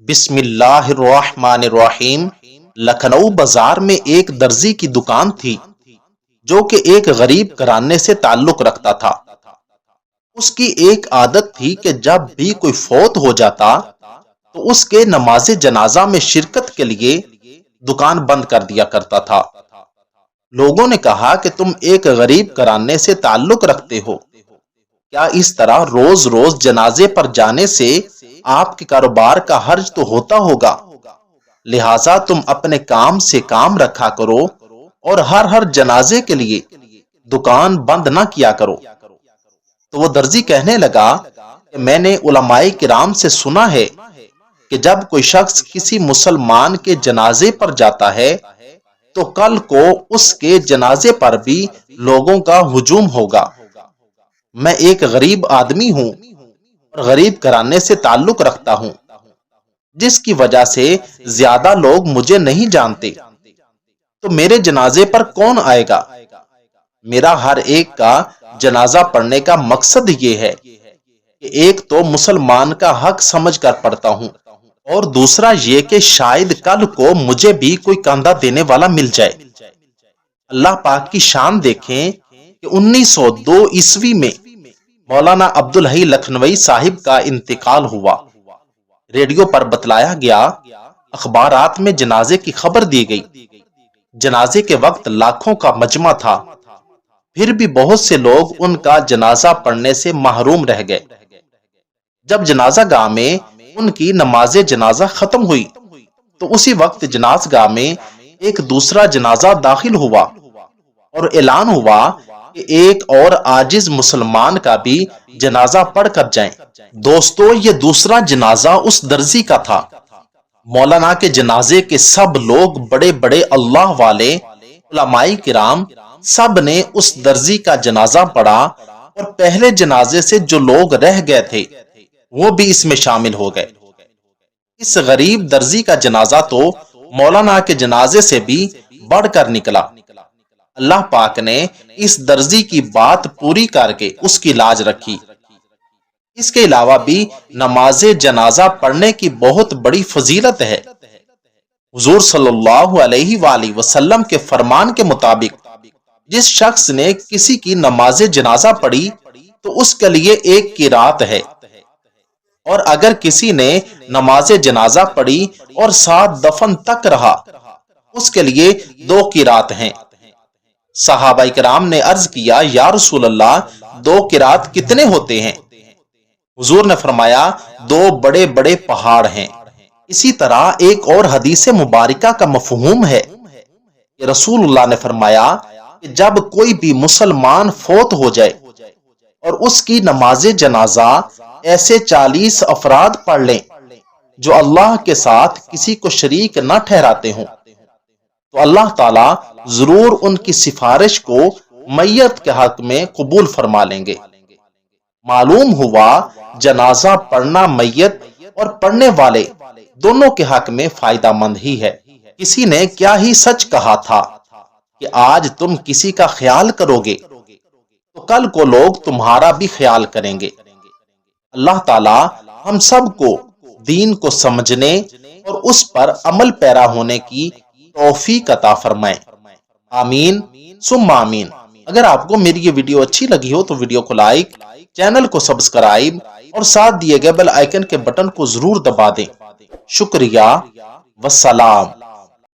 بسم اللہ الرحمن الرحیم۔ لکھنؤ بازار میں ایک درزی کی دکان تھی جو کہ ایک غریب گھرانے سے تعلق رکھتا تھا۔ اس کی ایک عادت تھی کہ جب بھی کوئی فوت ہو جاتا تو اس کے نماز جنازہ میں شرکت کے لیے دکان بند کر دیا کرتا تھا۔ لوگوں نے کہا کہ تم ایک غریب گھرانے سے تعلق رکھتے ہو، کیا اس طرح روز روز جنازے پر جانے سے آپ کے کاروبار کا حرج تو ہوتا ہوگا، لہٰذا تم اپنے کام سے کام رکھا کرو اور ہر جنازے کے لیے دکان بند نہ کیا کرو۔ تو وہ درزی کہنے لگا کہ میں نے علماء کرام سے سنا ہے کہ جب کوئی شخص کسی مسلمان کے جنازے پر جاتا ہے تو کل کو اس کے جنازے پر بھی لوگوں کا ہجوم ہوگا۔ میں ایک غریب آدمی ہوں اور غریب گھرانے سے تعلق رکھتا ہوں، جس کی وجہ سے زیادہ لوگ مجھے نہیں جانتے، تو میرے جنازے پر کون آئے گا؟ میرا ہر ایک کا جنازہ پڑھنے کا مقصد یہ ہے کہ ایک تو مسلمان کا حق سمجھ کر پڑھتا ہوں، اور دوسرا یہ کہ شاید کل کو مجھے بھی کوئی کاندھا دینے والا مل جائے۔ اللہ پاک کی شان دیکھیں کہ 1902 عیسوی میں مولانا عبدالحی لکھنوی صاحب کا انتقال ہوا۔ ریڈیو پر بتلایا گیا، اخبارات میں جنازے کی خبر دی گئی۔ جنازے کے وقت لاکھوں کا مجمع تھا، پھر بھی بہت سے لوگ ان کا جنازہ پڑھنے سے محروم رہ گئے۔ جب جنازہ گاہ میں ان کی نماز جنازہ ختم ہوئی تو اسی وقت جنازہ گاہ میں ایک دوسرا جنازہ داخل ہوا اور اعلان ہوا کہ ایک اور عاجز مسلمان کا بھی جنازہ پڑھ کر جائیں۔ دوستو، یہ دوسرا جنازہ اس درزی کا تھا۔ مولانا کے جنازے کے سب لوگ، بڑے بڑے اللہ والے، علماء کرام، سب نے اس درزی کا جنازہ پڑھا، اور پہلے جنازے سے جو لوگ رہ گئے تھے وہ بھی اس میں شامل ہو گئے۔ اس غریب درزی کا جنازہ تو مولانا کے جنازے سے بھی بڑھ کر نکلا۔ اللہ پاک نے اس درزی کی بات پوری کر کے اس کی لاج رکھی۔ اس کے علاوہ بھی نماز جنازہ پڑھنے کی بہت بڑی فضیلت ہے۔ حضور صلی اللہ علیہ وآلہ وسلم کے فرمان کے مطابق جس شخص نے کسی کی نماز جنازہ پڑھی تو اس کے لیے ایک قرات ہے، اور اگر کسی نے نماز جنازہ پڑھی اور ساتھ دفن تک رہا اس کے لیے 2 قرات ہیں۔ صحابہ کرام نے عرض کیا، یا رسول اللہ، 2 قرات کتنے ہوتے ہیں؟ حضور نے فرمایا، 2 بڑے بڑے پہاڑ ہیں۔ اسی طرح ایک اور حدیث مبارکہ کا مفہوم ہے کہ رسول اللہ نے فرمایا کہ جب کوئی بھی مسلمان فوت ہو جائے اور اس کی نماز جنازہ ایسے 40 افراد پڑھ لیں جو اللہ کے ساتھ کسی کو شریک نہ ٹھہراتے ہوں، تو اللہ تعالیٰ ضرور ان کی سفارش کو میت کے حق میں قبول فرما لیں گے۔ معلوم ہوا جنازہ پڑھنا میت اور پڑھنے والے دونوں کے حق میں فائدہ مند ہی ہے۔ کسی نے کیا ہی سچ کہا تھا کہ آج تم کسی کا خیال کرو گے تو کل کو لوگ تمہارا بھی خیال کریں گے۔ اللہ تعالی ہم سب کو دین کو سمجھنے اور اس پر عمل پیرا ہونے کی توفیق عطا فرمائے، آمین ثم آمین۔ اگر آپ کو میری یہ ویڈیو اچھی لگی ہو تو ویڈیو کو لائک، چینل کو سبسکرائب اور ساتھ دیے گئے بیل آئیکن کے بٹن کو ضرور دبا دیں۔ شکریہ، والسلام۔